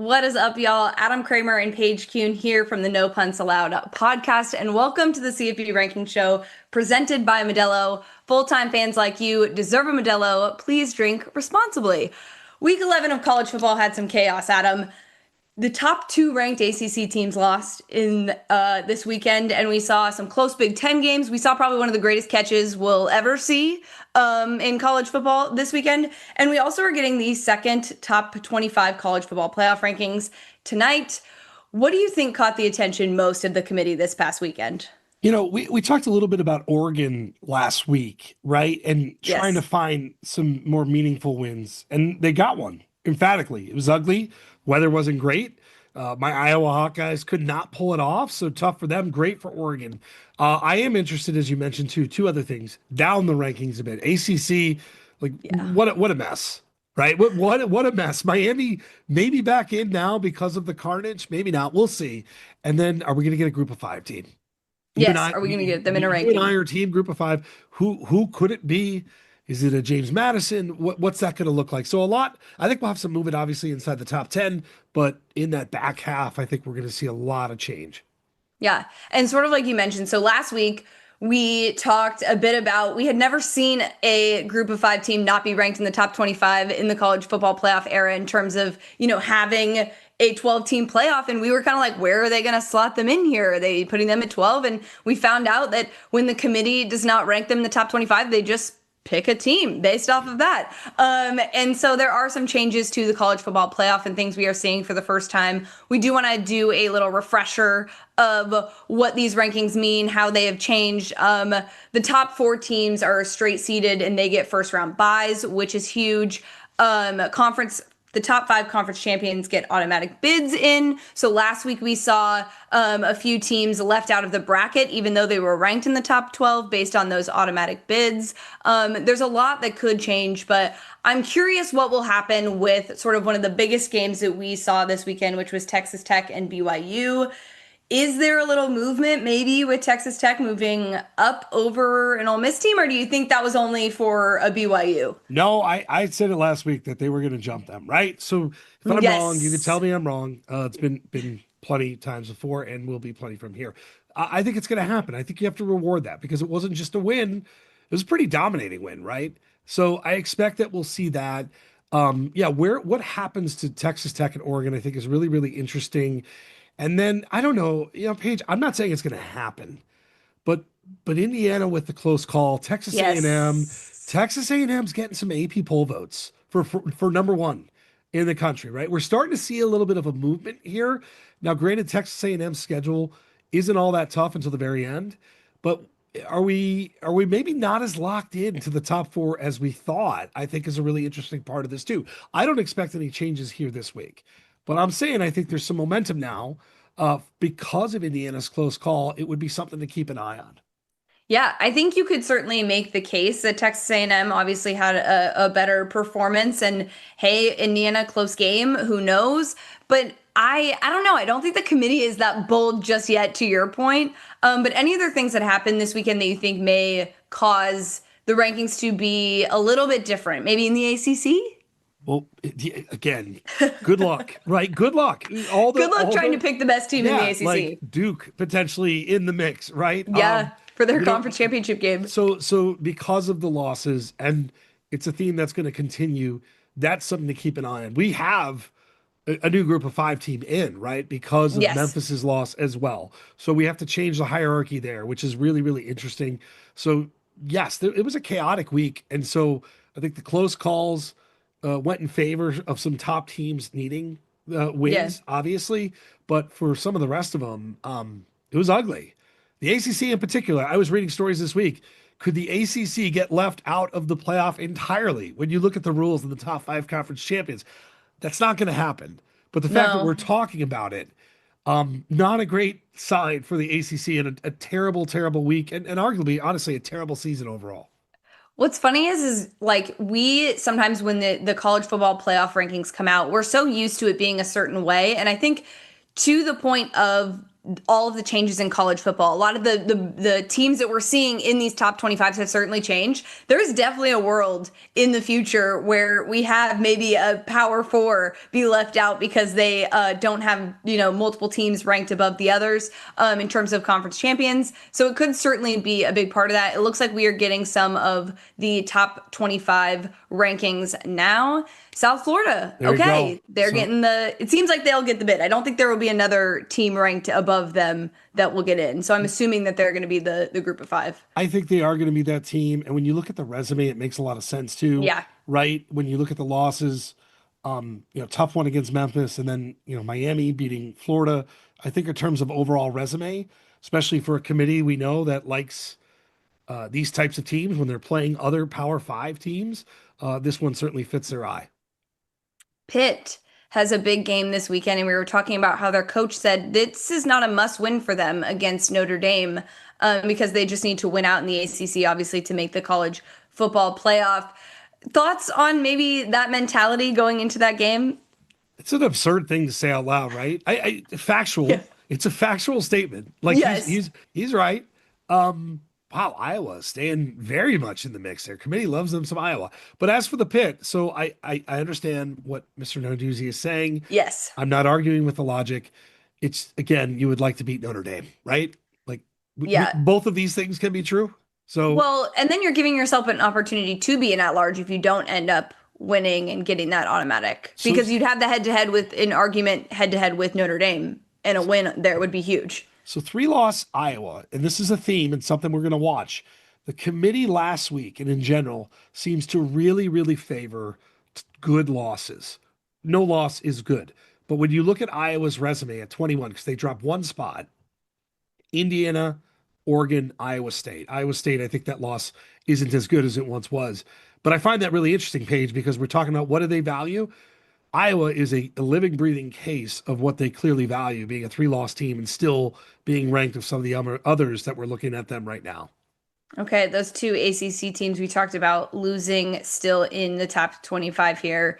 What is up, y'all? Adam Kramer and Paige Kuhn here from the No Punts Allowed podcast, and welcome to the CFP Rankings show presented by Modelo. Full-time fans like you deserve a Modelo. Please drink responsibly. Week 11 of college football had some chaos, Adam. The top two ranked ACC teams lost in this weekend, and we saw some close Big Ten games. We saw probably one of the greatest catches we'll ever see in college football this weekend. And we also are getting the second top 25 college football playoff rankings tonight. What do you think caught the attention most of the committee this past weekend? We talked a little bit about Oregon last week, right? And trying to Yes. find some more meaningful wins. And they got one emphatically. It was ugly. Weather wasn't great. My Iowa Hawkeyes could not pull it off. So tough for them. Great for Oregon. I am interested, as you mentioned, too, two other things down the rankings a bit. ACC, like Yeah. what a mess. Right? What a mess. Miami maybe back in now because of the carnage. Maybe not. We'll see. And then are we going to get a group of five team? You and Yes. I, Are we going to you, get them in a you and I ranking? are team group of five. Who could it be? Is it a James Madison? What's that going to look like? So a lot. I think we'll have some movement, obviously, inside the top 10, but in that back half, I think we're going to see a lot of change. Yeah. And sort of like you mentioned, so last week we talked a bit about we had never seen a group of five team not be ranked in the top 25 in the college football playoff era in terms of, having a 12 team playoff. And we were kind of like, where are they going to slot them in here? Are they putting them at 12? And we found out that when the committee does not rank them in the top 25, they just pick a team based off of that. And so there are some changes to the college football playoff and things we are seeing for the first time. We do want to do a little refresher of what these rankings mean, how they have changed. The top four teams are straight seeded and they get first round buys, which is huge. The top five conference champions get automatic bids in. So last week we saw a few teams left out of the bracket, even though they were ranked in the top 12 based on those automatic bids. There's a lot that could change, but I'm curious what will happen with sort of one of the biggest games that we saw this weekend, which was Texas Tech and BYU. Is there a little movement maybe with Texas Tech moving up over an Ole Miss team, or do you think that was only for a BYU? No, I said it last week that they were going to jump them, right? So if I'm wrong, you can tell Yes. me I'm wrong. It's been plenty times before and will be plenty from here. I think it's going to happen. I think you have to reward that because it wasn't just a win. It was a pretty dominating win, right? So I expect that we'll see that. Yeah, what happens to Texas Tech and Oregon, I think is really, really interesting. And then I don't know, Paige, I'm not saying it's going to happen, but Indiana with the close call, Texas A&M, Yes. Texas A&M's getting some AP poll votes for number one in the country, right? We're starting to see a little bit of a movement here. Now, granted, Texas A&M's schedule isn't all that tough until the very end, but are we maybe not as locked in to the top four as we thought? I think is a really interesting part of this too. I don't expect any changes here this week, but I'm saying I think there's some momentum now. Because of Indiana's close call, it would be something to keep an eye on. Yeah, I think you could certainly make the case that Texas A&M obviously had a better performance, and hey, Indiana close game, who knows? But I don't know. I don't think the committee is that bold just yet. To your point, but any other things that happened this weekend that you think may cause the rankings to be a little bit different, maybe in the ACC? Well, again, good luck, right? Good luck. Good luck trying to pick the best team in the Yeah, like ACC. Duke potentially in the mix, right? Yeah, for their You know, conference championship game. so because of the losses, and it's a theme that's going to continue. That's something to keep an eye on. We have a new group of five team in, right? Because of Yes. Memphis's loss as well. So we have to change the hierarchy there, which is really, really interesting. So yes, it was a chaotic week. And so I think the close calls went in favor of some top teams needing Yeah. wins, obviously. But for some of the rest of them, it was ugly. The ACC in particular, I was reading stories this week. Could the ACC get left out of the playoff entirely when you look at the rules of the top five conference champions? That's not going to happen. But the fact that No. we're talking about it, not a great sign for the ACC and a terrible, terrible week, and arguably, honestly, a terrible season overall. What's funny is like we sometimes when the college football playoff rankings come out, we're so used to it being a certain way. And I think to the point of all of the changes in college football. A lot of the teams that we're seeing in these top 25s have certainly changed. There's definitely a world in the future where we have maybe a Power Four be left out because they don't have multiple teams ranked above the others in terms of conference champions. So it could certainly be a big part of that. It looks like we are getting some of the top 25 rankings now. South Florida, There you go. okay, they're So getting it seems like they'll get the bid. I don't think there will be another team ranked above them that will get in. So I'm assuming that they're going to be the group of five. I think they are going to be that team. And when you look at the resume, it makes a lot of sense too, Yeah. right? When you look at the losses, tough one against Memphis and then, Miami beating Florida. I think in terms of overall resume, especially for a committee we know that likes these types of teams when they're playing other Power Five teams, this one certainly fits their eye. Pitt has a big game this weekend, and we were talking about how their coach said this is not a must win for them against Notre Dame because they just need to win out in the ACC, obviously, to make the college football playoff. Thoughts on maybe that mentality going into that game? It's an absurd thing to say out loud, right? Yeah. Factual. It's a factual statement. Like he's Yes. he's he's right. Wow, Iowa staying very much in the mix there. Committee loves them some Iowa. But as for the pit, so I understand what Mr. Narduzzi is saying. Yes. I'm not arguing with the logic. It's again, you would like to beat Notre Dame, right? Like Yeah. both of these things can be true. So Well, and then you're giving yourself an opportunity to be an at-large if you don't end up winning and getting that automatic. so Because you'd have the head-to-head with an argument head-to-head with Notre Dame, and a win there would be huge. So three loss Iowa, and this is a theme and something we're going to watch. The committee last week and in general seems to really, really favor good losses. No loss is good. But when you look at Iowa's resume at 21, because they dropped one spot, Indiana, Oregon, Iowa State. Iowa State, I think that loss isn't as good as it once was. But I find that really interesting, Paige, because we're talking about what do they value? Iowa is a living, breathing case of what they clearly value, being a three-loss team and still being ranked of some of the others that we're looking at them right now. Okay, those two ACC teams we talked about losing still in the top 25 here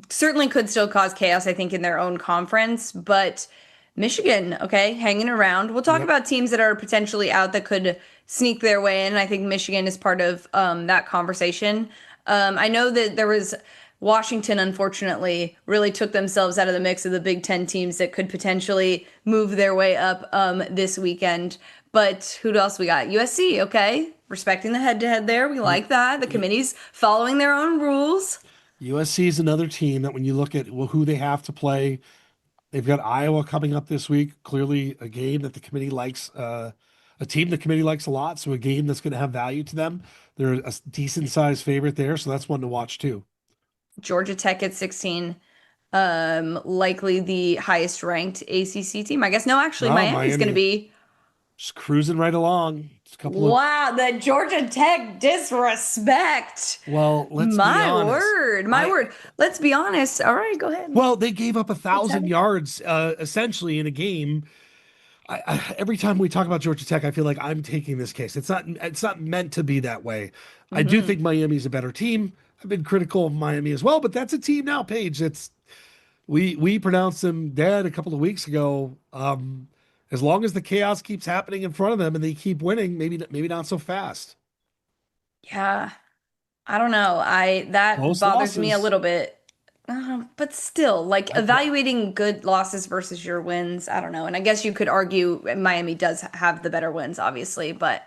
certainly could still cause chaos, I think, in their own conference. But Michigan, okay, hanging around. We'll talk Yep. about teams that are potentially out that could sneak their way in. I think Michigan is part of that conversation. I know that there was Washington, unfortunately, really took themselves out of the mix of the Big Ten teams that could potentially move their way up this weekend. But who else we got? USC, okay. Respecting the head-to-head there. We like that. The committee's following their own rules. USC is another team that when you look at who they have to play, they've got Iowa coming up this week. Clearly, a game that the committee likes, a team the committee likes a lot. So a game that's going to have value to them. They're a decent sized favorite there, so that's one to watch too. Georgia Tech at 16. Likely the highest ranked ACC team. I guess no, actually, Oh, Miami's going to Miami be. just cruising right along. Just a couple of Wow, the Georgia Tech disrespect. well, let's be My honest. word, my I word. Let's be honest. All right, go ahead. well, they gave up a What's thousand happening? yards essentially in a game. Every time we talk about Georgia Tech, I feel like I'm taking this case. It's not meant to be that way. I do Hmm. think Miami's a better team. I've been critical of Miami as well, but that's a team now, Paige. It's we pronounced them dead a couple of weeks ago. As long as the chaos keeps happening in front of them and they keep winning, maybe not so fast. Yeah, I don't know. I that Close bothers me a losses. little bit. But still, like I, well, evaluating good losses versus your wins, I don't know. And I guess you could argue Miami does have the better wins, obviously, but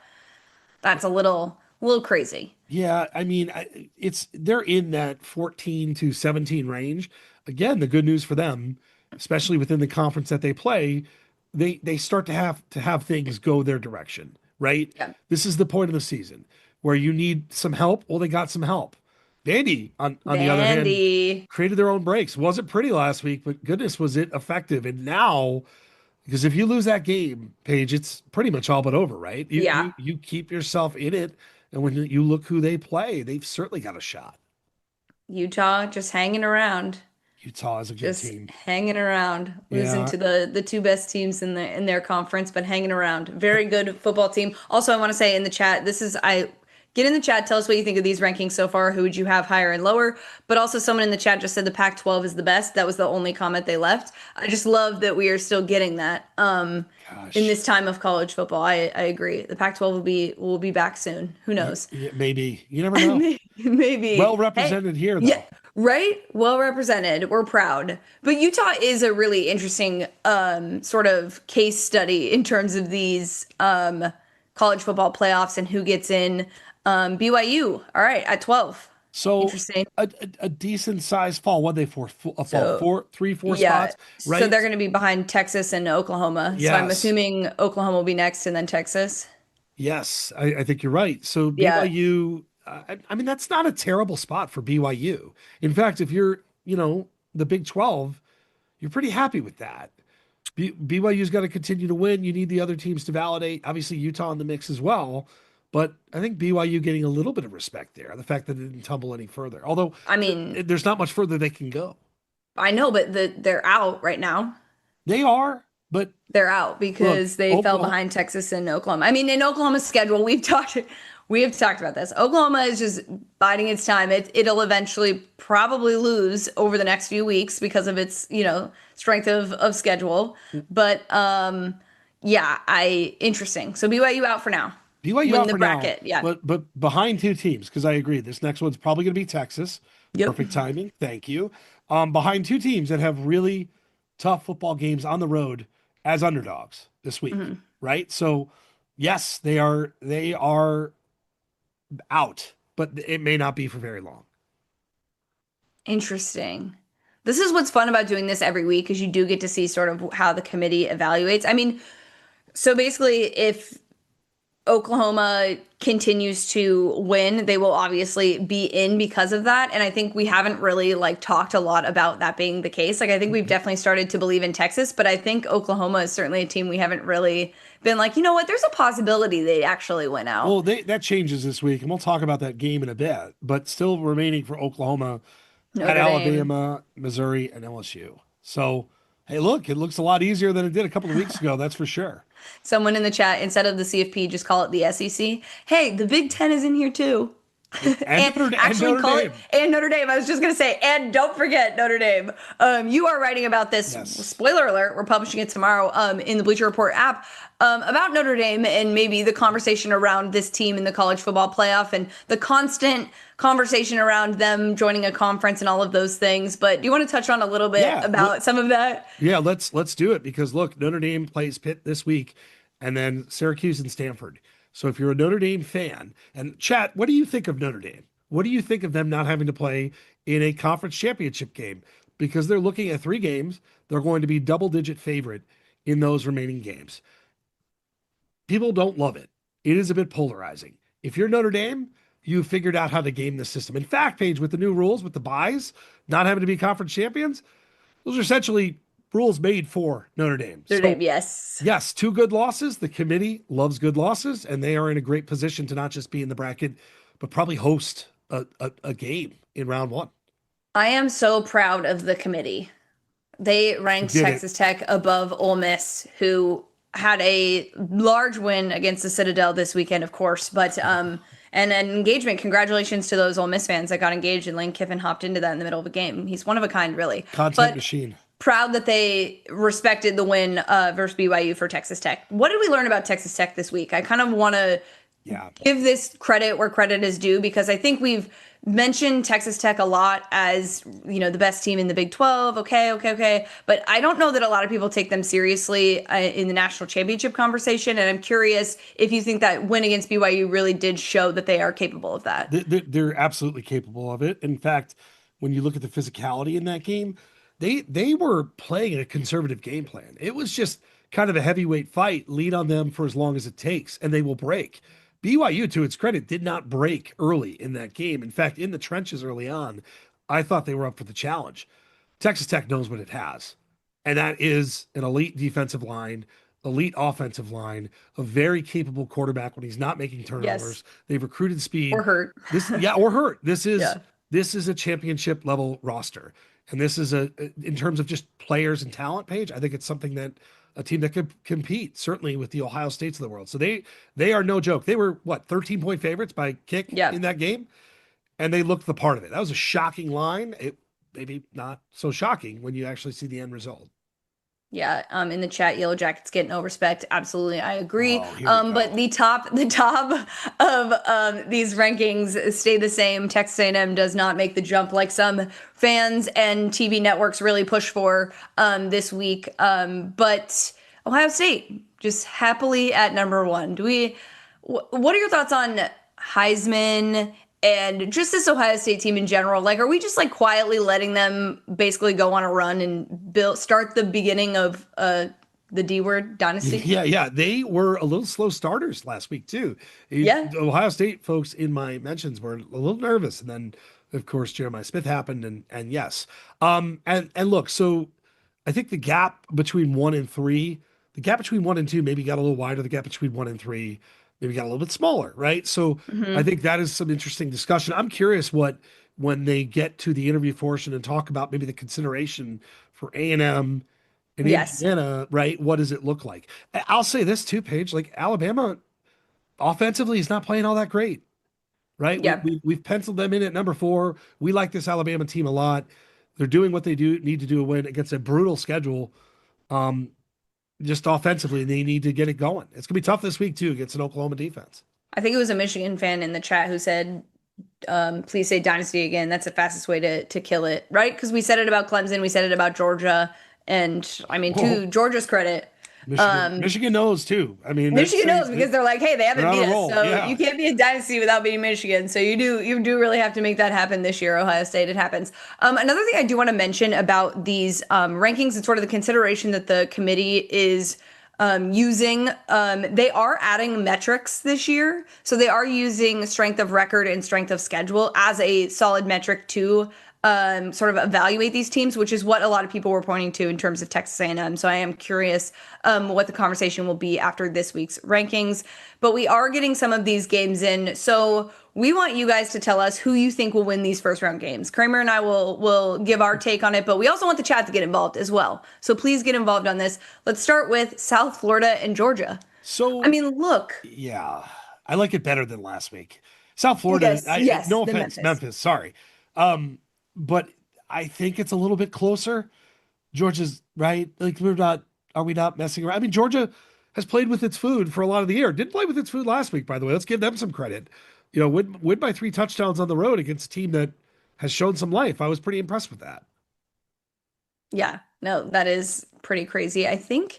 that's a little crazy. Yeah, I mean, it's they're in that 14 to 17 range. Again, the good news for them, especially within the conference that they play, they start to have things go their direction, right? Yeah. This is the point of the season where you need some help. Well, they got some help. Vandy, on the other hand, Vandy. created their own breaks. Wasn't pretty last week, but goodness, was it effective. And now, because if you lose that game, Paige, it's pretty much all but over, right? You Yeah. you you keep yourself in it, and when you look who they play, they've certainly got a shot. Utah just hanging around. Utah is a good Just team. hanging around, losing Yeah, to the two best teams in their conference, but hanging around. Very good football team. Also, I want to say in the chat, this is I Get in the chat. Tell us what you think of these rankings so far. Who would you have higher and lower? But also, someone in the chat just said the Pac-12 is the best. That was the only comment they left. I just love that we are still getting that in Gosh, this time of college football. I agree. The Pac-12 will be back soon. Who knows? maybe. You never know. Maybe. Well Hey, represented here, yeah, though. right? Well represented. We're proud. But Utah is a really interesting sort of case study in terms of these college football playoffs and who gets in. BYU, all right, at 12. So Interesting. a decent sized fall. What they fall So, four, three, four yeah. spots, So they're right? going to be behind Texas and Oklahoma. So I'm Yes. assuming Oklahoma will be next and then Texas. Yes, I think you're right. So Yeah. BYU, I mean, that's not a terrible spot for BYU. In fact, if you're, the Big 12, you're pretty happy with that. BYU's got to continue to win. You need the other teams to validate. Obviously, Utah in the mix as well. But I think BYU getting a little bit of respect there. The fact that it didn't tumble any further. Although I mean, there's not much further they can go. I know, but they're out right now. They are, but They're out look, because they fell Oklahoma. behind Texas and Oklahoma. I mean, in Oklahoma's schedule, we have talked about this. Oklahoma is just biding its time. It'll eventually probably lose over the next few weeks because of its, strength of schedule. But yeah, I interesting. So BYU out for now. BYU Win out the for now, bracket. Yeah. but behind two teams because I agree. This next one's probably going to be Texas. Yep. Perfect timing. Thank you. Behind two teams that have really tough football games on the road as underdogs this week, Mhm. right? So yes, they are out, but it may not be for very long. Interesting. This is what's fun about doing this every week because you do get to see sort of how the committee evaluates. I mean, so basically, if Oklahoma continues to win, they will obviously be in because of that. And I think we haven't really like talked a lot about that being the case. Like I think we've definitely started to believe in Texas, but I think Oklahoma is certainly a team we haven't really been like, you know what, there's a possibility they actually win out. Well, that changes this week, and we'll talk about that game in a bit. But still remaining for Oklahoma at Notre Dame. Alabama, Missouri, and LSU. So, hey, look, it looks a lot easier than it did a couple of weeks ago. That's for sure. Someone in the chat, instead of the CFP, just call it the SEC. Hey, the Big Ten is in here too. And And And actually Notre call it Dame. and Notre Dame. I was just gonna say, and don't forget Notre Dame. You are writing about this. Yes. Spoiler alert: we're publishing it tomorrow. In the Bleacher Report app, about Notre Dame and maybe the conversation around this team in the college football playoff and the constant conversation around them joining a conference and all of those things. But do you want to touch on a little bit Yeah. about some of that? Yeah, let's do it because look, Notre Dame plays Pitt this week and then Syracuse and Stanford. So if you're a Notre Dame fan, and chat, what do you think of Notre Dame? What do you think of them not having to play in a conference championship game? Because they're looking at three games, they're going to be double-digit favorite in those remaining games. People don't love it. It is a bit polarizing. If you're Notre Dame, you've figured out how to game the system. In fact, Paige, with the new rules, with the buys, not having to be conference champions, those are essentially rules made for Notre Dame. Notre So, Dame, yes. yes, two good losses. The committee loves good losses, and they are in a great position to not just be in the bracket, but probably host a game in round one. I am so proud of the committee. They You ranked did it. Texas Tech above Ole Miss, who had a large win against the Citadel this weekend, of course. But and an engagement. Congratulations to those Ole Miss fans that got engaged, and Lane Kiffin hopped into that in the middle of a game. He's one of a kind, really. Content But machine. proud that they respected the win versus BYU for Texas Tech. What did we learn about Texas Tech this week? I kind of want to Yeah. give this credit where credit is due because I think we've mentioned Texas Tech a lot as, the best team in the Big 12. Okay. But I don't know that a lot of people take them seriously in the national championship conversation. And I'm curious if you think that win against BYU really did show that they are capable of that. They're absolutely capable of it. In fact, when you look at the physicality in that game, they were playing a conservative game plan. It was just kind of a heavyweight fight, lead on them for as long as it takes, and they will break. BYU, to its credit, did not break early in that game. In fact, in the trenches early on, I thought they were up for the challenge. Texas Tech knows what it has, and that is an elite defensive line, elite offensive line, a very capable quarterback when he's not making Yes. turnovers. They've recruited speed. Or hurt. This, yeah, or hurt. This is Yeah. this is a championship level roster. And this is in terms of just players and talent page, I think it's something that a team that could compete certainly with the Ohio States of the world. So they are no joke. They were what 13-point favorites by kick in Yep. that game, and they looked the part of it. That was a shocking line. It maybe not so shocking when you actually see the end result. Yeah, in the chat, Yellow Jackets get no respect. Absolutely, I agree. Oh, here we But go. the top of these rankings stay the same. Texas A&M does not make the jump like some fans and TV networks really push for this week. But Ohio State just happily at number one. What are your thoughts on Heisman and just this Ohio State team in general? Like, are we just like quietly letting them basically go on a run and start the beginning of the D word dynasty? Yeah, yeah, they were a little slow starters last week too. Yeah. The Ohio State folks in my mentions were a little nervous, and then of course Jeremiah Smith happened, and yes, and look, so I think the gap between 1 and 3, the gap between 1 and 2 maybe got a little wider. The gap between 1 and 3 maybe got a little bit smaller, right? So I Hmm. think that is some interesting discussion. I'm curious what when they get to the interview portion and talk about maybe the consideration for A&M and Yes. Indiana, right? What does it look like? I'll say this too, Paige. Like Alabama offensively is not playing all that great, right? Yeah. We've penciled them in at number 4. We like this Alabama team a lot. They're doing what they do need to do to win against a brutal schedule. Um, just offensively, and they need to get it going. It's gonna be tough this week too against an Oklahoma defense. I think it was a Michigan fan in the chat who said, please say dynasty again. That's the fastest way to kill it, right? Because we said it about Clemson, we said it about Georgia, and I mean, Whoa, to Georgia's credit, Michigan knows too. I mean, Michigan knows because they're like, hey, they they're haven't on beat a us, roll. so you Yeah. can't be a dynasty without beating Michigan. So you do really have to make that happen this year, Ohio State. It happens. Another thing I do want to mention about these rankings and sort of the consideration that the committee is using. They are adding metrics this year, so they are using strength of record and strength of schedule as a solid metric to sort of evaluate these teams, which is what a lot of people were pointing to in terms of Texas A&M. So I am curious what the conversation will be after this week's rankings. But we are getting some of these games in, so we want you guys to tell us who you think will win these first round games. Kramer and I will give our take on it, but we also want the chat to get involved as well. So please get involved on this. Let's start with South Florida and Georgia. I So mean, look, yeah, I like it better than last week. South Florida, yes, yes, no the offense, Memphis. Memphis, sorry. Um, but I think it's a little bit closer. Georgia's right. Like are we not messing around? I mean, Georgia has played with its food for a lot of the year. Didn't play with its food last week, by the way. Let's give them some credit. Win by 3 touchdowns on the road against a team that has shown some life. I was pretty impressed with that. Yeah, no, that is pretty crazy. I think,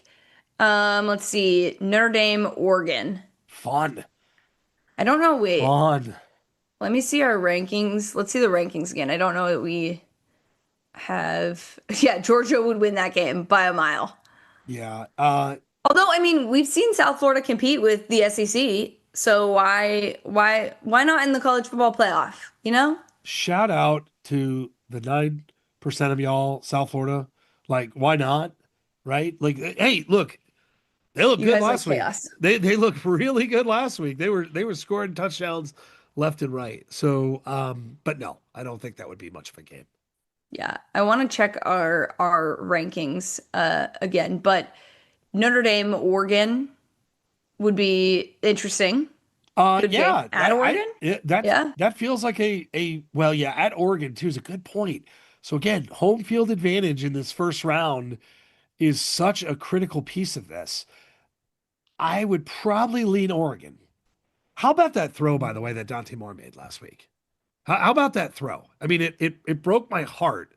let's see, Notre Dame, Oregon. Fun, I don't know. Wait, fun. let me see our rankings. Let's see the rankings again. I don't know that we have. Yeah, Georgia would win that game by a mile. Yeah. Although, I mean, we've seen South Florida compete with the SEC, so why not in the college football playoff? You know, Shout out to the 9% of y'all, South Florida. Like, why not? Right? Like, hey, look, they looked you good guys like last week. chaos. They looked really good last week. They were scoring touchdowns left and right. So, but no, I don't think that would be much of a game. Yeah, I want to check our rankings again, but Notre Dame, Oregon would be interesting. Good game Yeah, at Oregon. Yeah. that feels like a well, yeah, at Oregon too is a good point. So again, home field advantage in this first round is such a critical piece of this. I would probably lean Oregon. How about that throw, by the way, that Dante Moore made last week? How about that throw? I mean, it broke my heart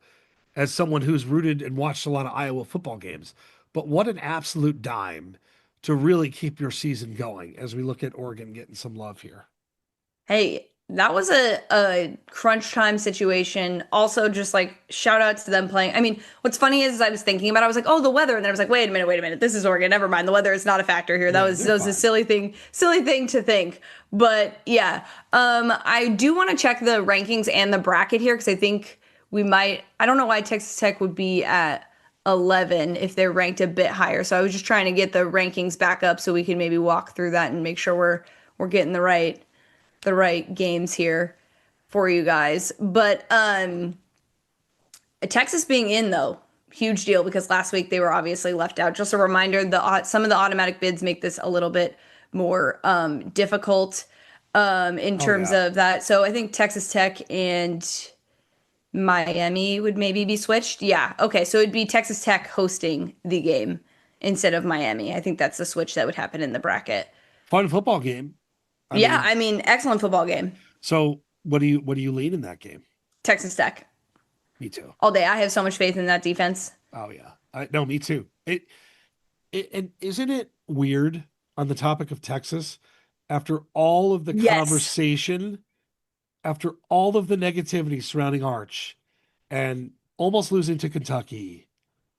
as someone who's rooted and watched a lot of Iowa football games. But what an absolute dime to really keep your season going as we look at Oregon getting some love here. Hey, that was a crunch time situation. Also, just like shout outs to them playing. I mean, what's funny is I was thinking about it, I was like, oh, the weather. And then I was like, wait a minute. This is Oregon. Never mind. The weather is not a factor here. Yeah, That they're was a fine. silly thing to think. But yeah, I do want to check the rankings and the bracket here because I think we might. I don't know why Texas Tech would be at 11 if they're ranked a bit higher. So I was just trying to get the rankings back up so we can maybe walk through that and make sure we're getting the right games here for you guys. But Texas being in though, huge deal because last week they were obviously left out. Just a reminder, some of the automatic bids make this a little bit more difficult in Oh terms yeah. of that. So I think Texas Tech and Miami would maybe be switched. Yeah. Okay. So it'd be Texas Tech hosting the game instead of Miami. I think that's the switch that would happen in the bracket. Fun football game. I Yeah. mean, I mean, excellent football game. so what do you lean in that game? Texas Tech Me too. all day. I have so much faith in that defense. Oh yeah. No, me too. And isn't it weird on the topic of Texas, after all of the Yes. conversation, after all of the negativity surrounding Arch and almost losing to Kentucky,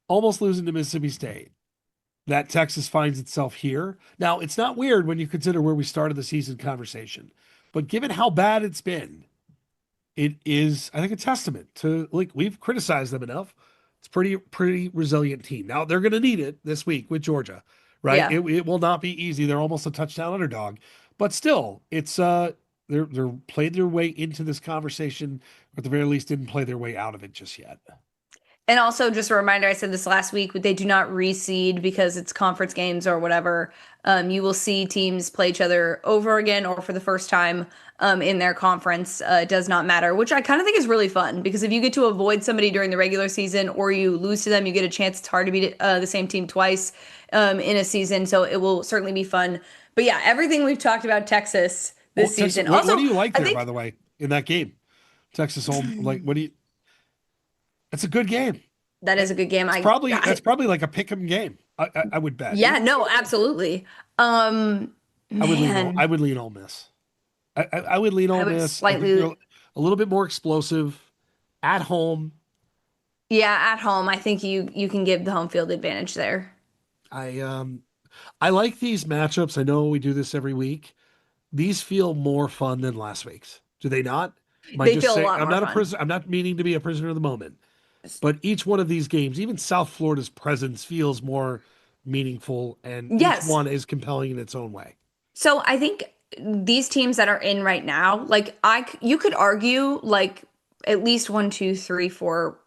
almost losing to Mississippi State, that Texas finds itself here. Now, it's not weird when you consider where we started the season conversation, but given how bad it's been, it is, I think, a testament to, like, we've criticized them enough. It's pretty resilient team. Now they're going to need it this week with Georgia, right? Yeah. It will not be easy. They're almost a touchdown underdog, but still, it's they're played their way into this conversation, or at the very least, didn't play their way out of it just yet. And also, just a reminder, I said this last week, they do not reseed because it's conference games or whatever. You will see teams play each other over again or for the first time in their conference. It does not matter, which I kind of think is really fun because if you get to avoid somebody during the regular season or you lose to them, you get a chance. It's hard to beat the same team twice in a season. So it will certainly be fun. But yeah, everything we've talked about Texas Well, this Texas, season. what Also, do you like I there, by think the way, in that game? Texas home, like, what do you? It's a good game. that is a good game. It's probably that's probably like a pick 'em game. I would bet. Yeah, no, absolutely. Um, I man, would lean Ole Miss. I would lean I Ole would Miss. I think they're slightly, a little bit more explosive at home. yeah, at home. I think you can give the home field advantage there. I um I like these matchups. I know we do this every week. These feel more fun than last week's. Do they not? Am I They just feel a saying lot I'm more not a fun. prisoner? I'm not meaning to be a prisoner of the moment. But each one of these games, even South Florida's presence feels more meaningful, and each Yes. one is compelling in its own way. So I think these teams that are in right now, like you could argue like at least one, two, three, four,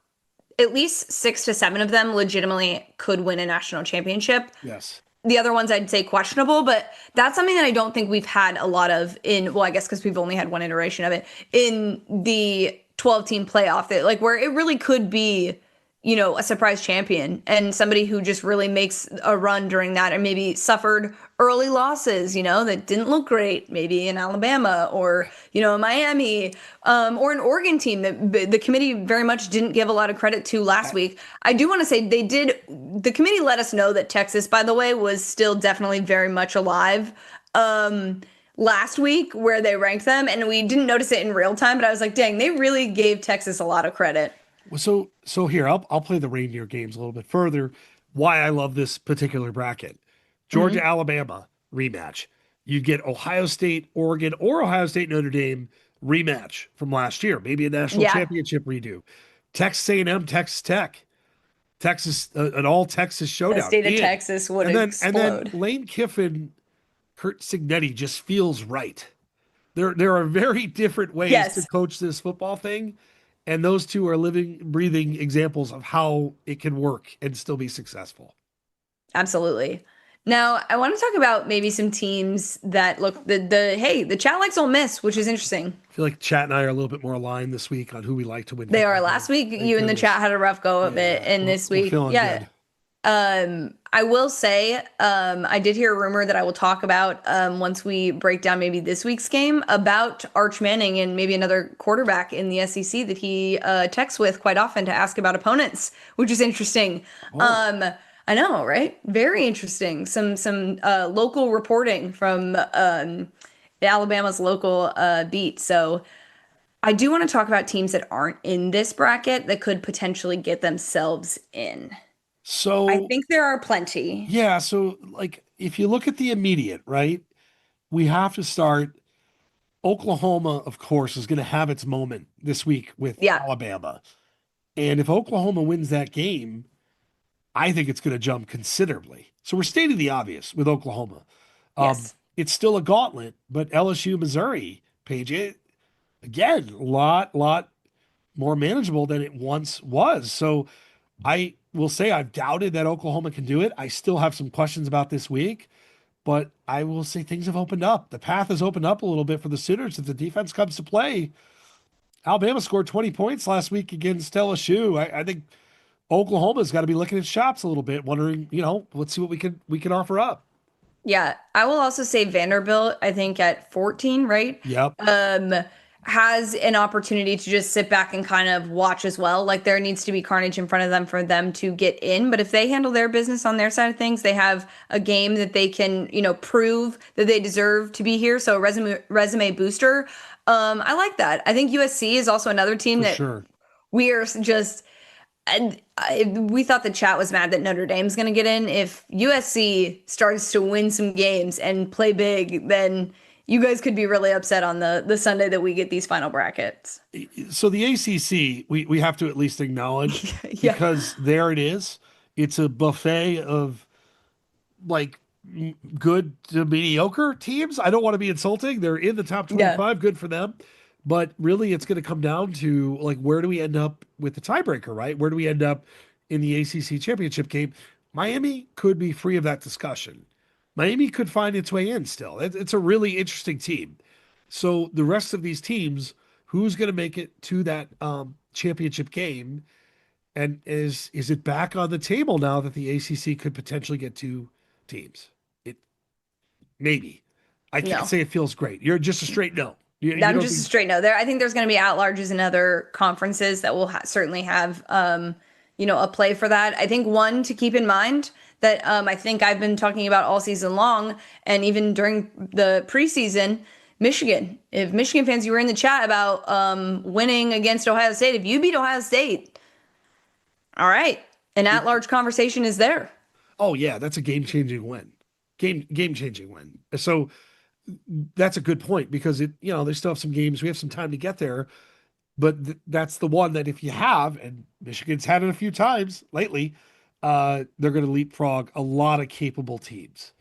at least six to seven of them legitimately could win a national championship. Yes. The other ones I'd say questionable, but that's something that I don't think we've had a lot of in, well, I guess because we've only had one iteration of it in the 12 team playoff that like where it really could be, a surprise champion and somebody who just really makes a run during that and maybe suffered early losses, that didn't look great, maybe in Alabama or, Miami, or an Oregon team that the committee very much didn't give a lot of credit to last I, week. I do want to say the committee let us know that Texas, by the way, was still definitely very much alive. Last week where they ranked them and we didn't notice it in real time, but I was like, dang, they really gave Texas a lot of credit. Well, so here I'll play the reindeer games a little bit further. Why I love this particular bracket: Georgia, Hmm. Alabama rematch. You get Ohio State, Oregon, or Ohio State, Notre Dame rematch from last year. Maybe a national Yeah, championship redo. Texas A&M, Texas Tech, Texas, an all Texas the showdown. state of Texas would And then explode. Lane Kiffin, Kurt Signetti just feels right. There are very different ways to Yes, coach this football thing, and those two are living, breathing examples of how it can work and still be successful. absolutely. Now, I want to talk about maybe some teams that look the chat likes Ole Miss, which is interesting. I feel like Chat and I are a little bit more aligned this week on who we like to win They are. football Last games. week, Thank you in the chat goodness. had a rough go of it, Yeah, and this we're week, feeling yeah. good. I will say, I did hear a rumor that I will talk about once we break down maybe this week's game about Arch Manning and maybe another quarterback in the SEC that he texts with quite often to ask about opponents, which is interesting. Oh, Um, I know, right? Very interesting. Some local reporting from Alabama's local beat. So I do want to talk about teams that aren't in this bracket that could potentially get themselves in. I so think there are plenty. yeah, so like if you look at the immediate, right, we have to start. Oklahoma, of course, is going to have its moment this week with Yeah. Alabama. And if Oklahoma wins that game, I think it's going to jump considerably. So we're stating the obvious with Oklahoma. Yes. It's still a gauntlet, but LSU, Missouri, Paige, again, lot more manageable than it once was. So I will say I've doubted that Oklahoma can do it. I still have some questions about this week, but I will say things have opened up. The path has opened up a little bit for the Sooners if the defense comes to play. Alabama scored 20 points last week against LSU. I think Oklahoma's got to be looking at shops a little bit, wondering, let's see what we can offer up. Yeah, I will also say Vanderbilt, I think at 14, right? Yep. Um, has an opportunity to just sit back and kind of watch as well. Like there needs to be carnage in front of them for them to get in. But if they handle their business on their side of things, they have a game that they can, prove that they deserve to be here. So a resume booster. I like that. I think USC is also another team For that sure. we are just and we thought the chat was mad that Notre Dame's going to get in. If USC starts to win some games and play big, then you guys could be really upset on the Sunday that we get these final brackets. So the ACC, we have to at least acknowledge Yeah. because there it is. It's a buffet of like good to mediocre teams. I don't want to be insulting. They're in the top Yeah. 25, good for them. But really, it's going to come down to like where do we end up with the tiebreaker, right? Where do we end up in the ACC championship game? Miami could be free of that discussion. Miami could find its way in still. It's a really interesting team. So the rest of these teams, who's going to make it to that championship game? And is it back on the table now that the ACC could potentially get two teams? It maybe. I can't No. say it feels great. You're just a straight no. You I'm don't just a think straight no. There, I think there's going to be at-larges in other conferences that will certainly have, a play for that. I think one to keep in mind that I think I've been talking about all season long, and even during the preseason, Michigan. If Michigan fans, you were in the chat about winning against Ohio State. If you beat Ohio State, all right, an at-large conversation is there. oh yeah, that's a game-changing win. Game-changing win. So that's a good point because they still have some games. We have some time to get there, but that's the one that if you have, and Michigan's had it a few times lately, they're going to leapfrog a lot of capable teams.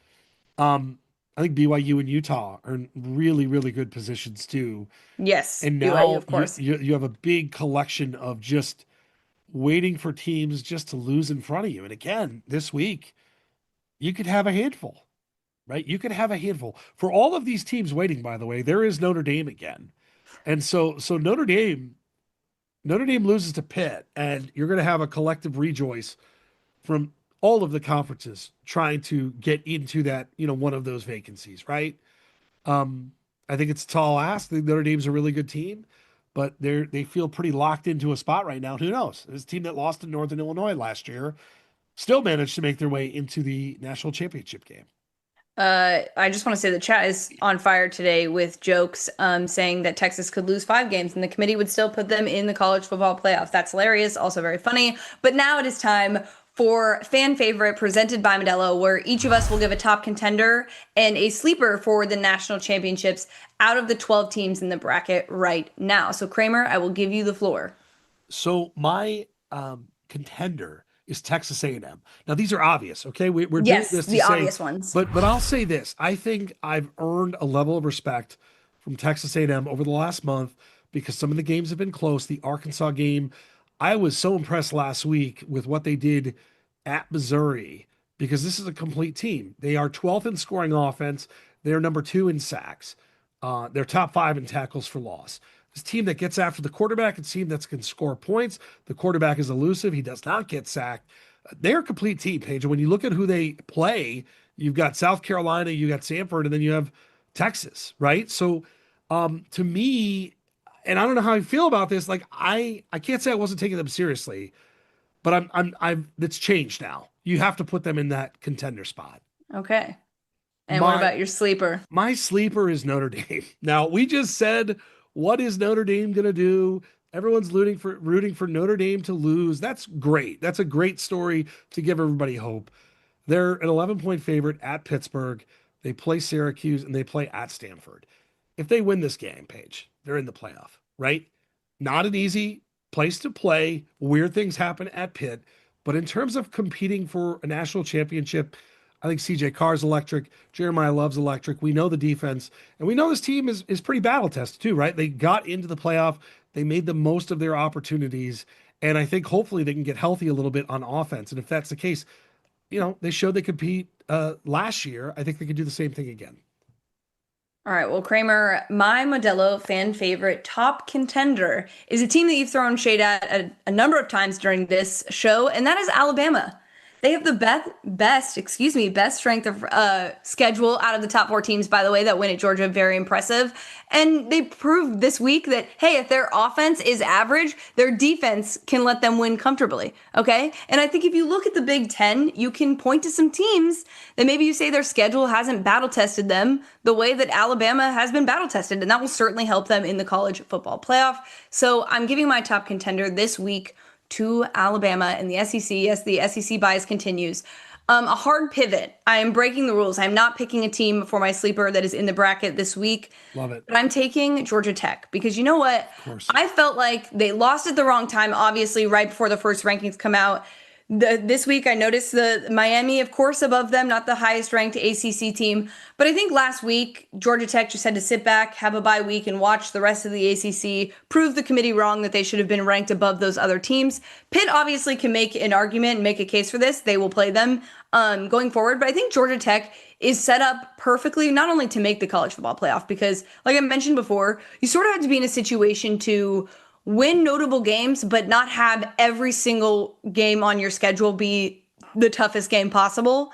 I think BYU and Utah are in really, really good positions too. Yes, And BYU, now of you course. you, you have a big collection of just waiting for teams just to lose in front of you. And again, this week, you could have a handful, right? You could have a handful. For all of these teams waiting, by the way, there is Notre Dame again. And so Notre Dame loses to Pitt, and you're going to have a collective rejoice from all of the conferences trying to get into that, one of those vacancies, right? I think it's a tall ask. I think Notre Dame's a really good team, but they feel pretty locked into a spot right now. Who knows? This team that lost to Northern Illinois last year still managed to make their way into the national championship game. I just want to say the chat is on fire today with jokes saying that Texas could lose 5 games and the committee would still put them in the college football playoff. That's hilarious, also very funny. But now it is time for fan favorite presented by Modelo, where each of us will give a top contender and a sleeper for the national championships out of the 12 teams in the bracket right now. So Kramer, I will give you the floor. So my contender is Texas A&M. Now these are obvious, okay? We're doing Yes, this to the say, obvious ones. but I'll say this: I think I've earned a level of respect from Texas A&M over the last month because some of the games have been close. The Arkansas game, I was so impressed last week with what they did at Missouri because this is a complete team. They are 12th in scoring offense. They're number 2 in sacks. They're top 5 in tackles for loss. This team that gets after the quarterback, it's a team that can score points. The quarterback is elusive. He does not get sacked. They're a complete team, Paige. And when you look at who they play, you've got South Carolina, you got Samford, and then you have Texas, right? So to me, and I don't know how I feel about this, like I can't say I wasn't taking them seriously, but I'm it's changed now. You have to put them in that contender spot. Okay. And what My about your sleeper? my sleeper is Notre Dame. Now, we just said, what is Notre Dame going to do? Everyone's rooting for Notre Dame to lose. That's great. That's a great story to give everybody hope. They're an 11-point favorite at Pittsburgh. They play Syracuse and they play at Stanford. If they win this game, Paige, they're in the playoff, right? Not an easy place to play. Weird things happen at Pitt. But in terms of competing for a national championship, I think CJ Carr's electric. Jeremiah Love's electric. We know the defense, and we know this team is pretty battle tested too, right? They got into the playoff. They made the most of their opportunities. And I think hopefully they can get healthy a little bit on offense. And if that's the case, they showed they could compete last year. I think they could do the same thing again. All right, well, Kramer, my Modelo fan favorite top contender is a team that you've thrown shade at a number of times during this show, and that is Alabama. They have the best strength of schedule out of the top four teams, by the way, that win at Georgia. Very impressive. And they proved this week that, hey, if their offense is average, their defense can let them win comfortably. Okay. And I think if you look at the Big Ten, you can point to some teams that maybe you say their schedule hasn't battle tested them the way that Alabama has been battle tested. And that will certainly help them in the college football playoff. So I'm giving my top contender this week to Alabama and the SEC. Yes, the SEC bias continues. A hard pivot. I am breaking the rules. I'm not picking a team for my sleeper that is in the bracket this week. Love it. But I'm taking Georgia Tech because you know what? Of course. I felt like they lost at the wrong time, obviously, right before the first rankings come out. This week, I noticed the Miami, of course, above them, not the highest ranked ACC team. But I think last week, Georgia Tech just had to sit back, have a bye week, and watch the rest of the ACC prove the committee wrong that they should have been ranked above those other teams. Pitt obviously can make an argument and make a case for this. They will play them going forward. But I think Georgia Tech is set up perfectly, not only to make the college football playoff, because like I mentioned before, you sort of have to be in a situation to win notable games, but not have every single game on your schedule be the toughest game possible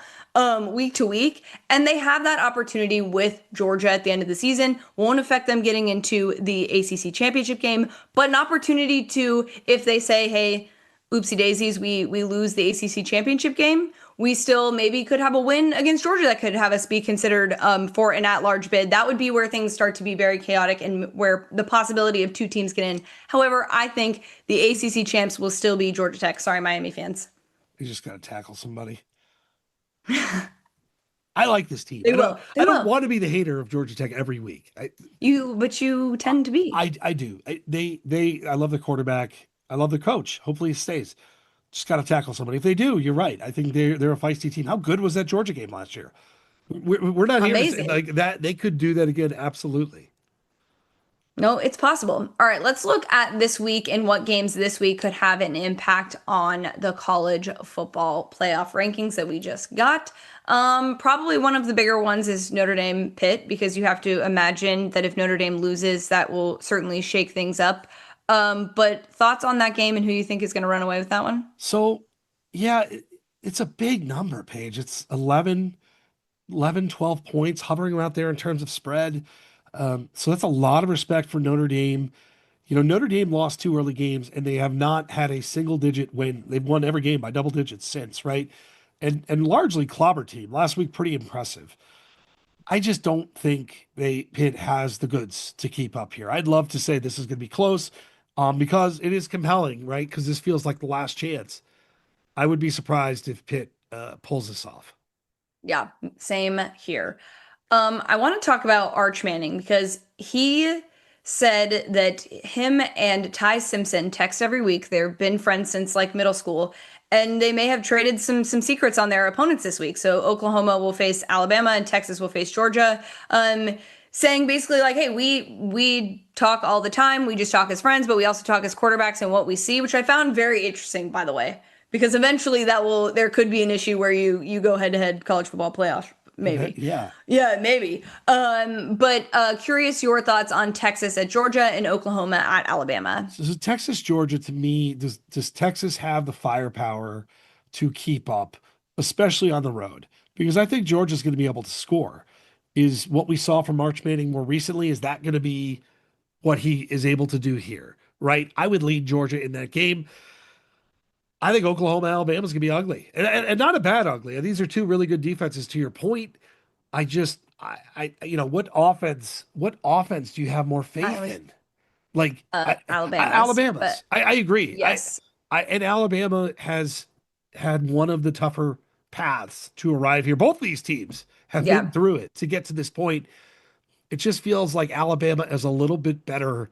week to week. And they have that opportunity with Georgia at the end of the season. Won't affect them getting into the ACC championship game, but an opportunity to, if they say, hey, oopsie daisies, we lose the ACC championship game, we still maybe could have a win against Georgia that could have us be considered for an at-large bid. That would be where things start to be very chaotic and where the possibility of two teams get in. However, I think the ACC champs will still be Georgia Tech. Sorry, Miami fans. You just got to tackle somebody. I like this team. They will. They I don't will. want to be the hater of Georgia Tech every week. But you tend to be. I do. I love the quarterback. I love the coach. Hopefully he stays. Just got to tackle somebody. If they do, you're right. I think they're a feisty team. How good was that Georgia game last year? We're not here to say Amazing. like that. They could do that again. Absolutely. No, it's possible. All right, let's look at this week and what games this week could have an impact on the college football playoff rankings that we just got. Probably one of the bigger ones is Notre Dame Pitt, because you have to imagine that if Notre Dame loses, that will certainly shake things up. But thoughts on that game and who you think is going to run away with that one? So, yeah, it's a big number, Paige. It's 12 points hovering around there in terms of spread. So that's a lot of respect for Notre Dame. Notre Dame lost two early games and they have not had a single digit win. They've won every game by double digits since, right? And largely clobber team. Last week, pretty impressive. I just don't think Pitt has the goods to keep up here. I'd love to say this is going to be close, because it is compelling, right? Because this feels like the last chance. I would be surprised if Pitt pulls this off. Yeah, same here. I want to talk about Arch Manning because he said that him and Ty Simpson text every week. They've been friends since like middle school, and they may have traded some secrets on their opponents this week. So Oklahoma will face Alabama and Texas will face Georgia. Saying basically like, hey, we talk all the time. We just talk as friends, but we also talk as quarterbacks and what we see, which I found very interesting, by the way, because eventually there could be an issue where you go head to head college football playoff. Maybe. Yeah. Yeah, maybe. But curious your thoughts on Texas at Georgia and Oklahoma at Alabama. So Texas, Georgia, to me, does Texas have the firepower to keep up, especially on the road? Because I think Georgia's going to be able to score. Is what we saw from Arch Manning more recently, is that going to be what he is able to do here, right? I would lead Georgia in that game. I think Oklahoma, Alabama is going to be ugly, and not a bad ugly. These are two really good defenses. To your point, what offense do you have more faith in? Like Alabama's. I agree. Yes. And Alabama has had one of the tougher paths to arrive here. Both these teams have been through it to get to this point. It just feels like Alabama is a little bit better.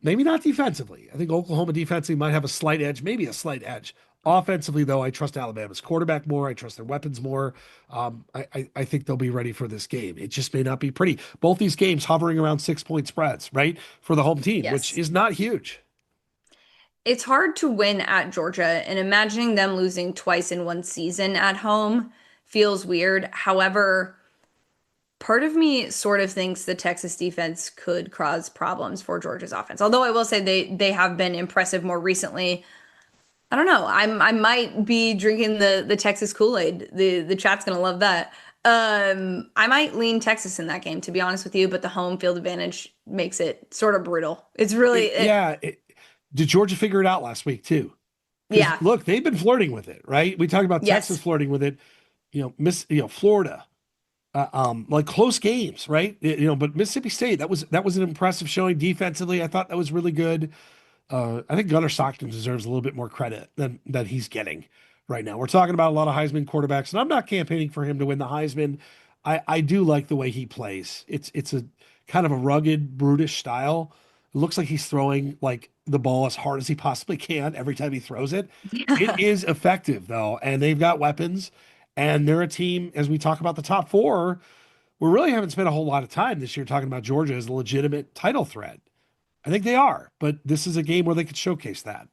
Maybe not defensively. I think Oklahoma defensively might have a slight edge, maybe a slight edge Offensively, though, I trust Alabama's quarterback more. I trust their weapons more. I think they'll be ready for this game. It just may not be pretty. Both these games hovering around 6 point spreads, right, for the home team, which Yes. is not huge. It's hard to win at Georgia, and imagining them losing twice in one season at home feels weird. However, part of me sort of thinks the Texas defense could cause problems for Georgia's offense. Although I will say they have been impressive more recently. I don't know. I might be drinking the Texas Kool-Aid. The chat's gonna love that. I might lean Texas in that game, to be honest with you, but the home field advantage makes it sort of brutal. It's really Yeah. Did Georgia figure it out last week, too? Because yeah. look, they've been flirting with it, right? We talked about Texas Yes. flirting with it, Florida, like close games, right? But Mississippi State, that was an impressive showing defensively. I thought that was really good. I think Gunnar Stockton deserves a little bit more credit than he's getting right now. We're talking about a lot of Heisman quarterbacks, and I'm not campaigning for him to win the Heisman. I do like the way he plays. It's a kind of a rugged, brutish style. It looks like he's throwing like the ball as hard as he possibly can every time he throws it. It is effective though, and they've got weapons, and they're a team. As we talk about the top four, we really haven't spent a whole lot of time this year talking about Georgia as a legitimate title threat. I think they are, but this is a game where they could showcase that.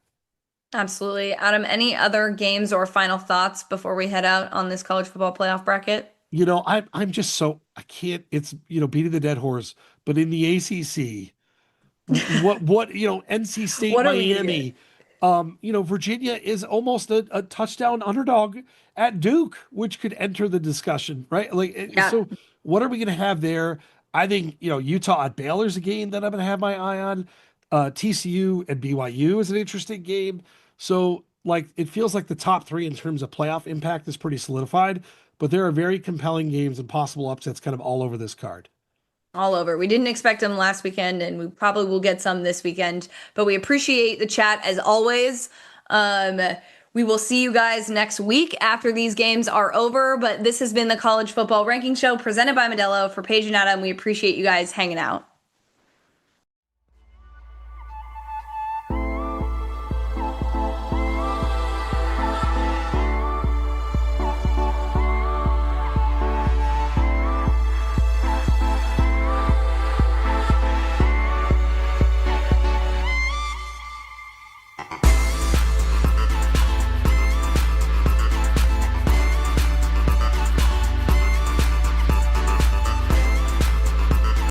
Absolutely. Adam, any other games or final thoughts before we head out on this college football playoff bracket? I'm just so I can't. It's beating the dead horse, but in the ACC, what NC State, What are we gonna get? Miami, Virginia is almost a touchdown underdog at Duke, which could enter the discussion, right? Yeah. So what are we going to have there? I think Utah at Baylor's a game that I'm going to have my eye on. TCU and BYU is an interesting game. So like it feels like the top three in terms of playoff impact is pretty solidified, but there are very compelling games and possible upsets kind of all over this card. All over. We didn't expect them last weekend, and we probably will get some this weekend. But we appreciate the chat as always. Um, we will see you guys next week after these games are over. But this has been the College Football Ranking Show presented by Modelo for Paige and Adam. We appreciate you guys hanging out.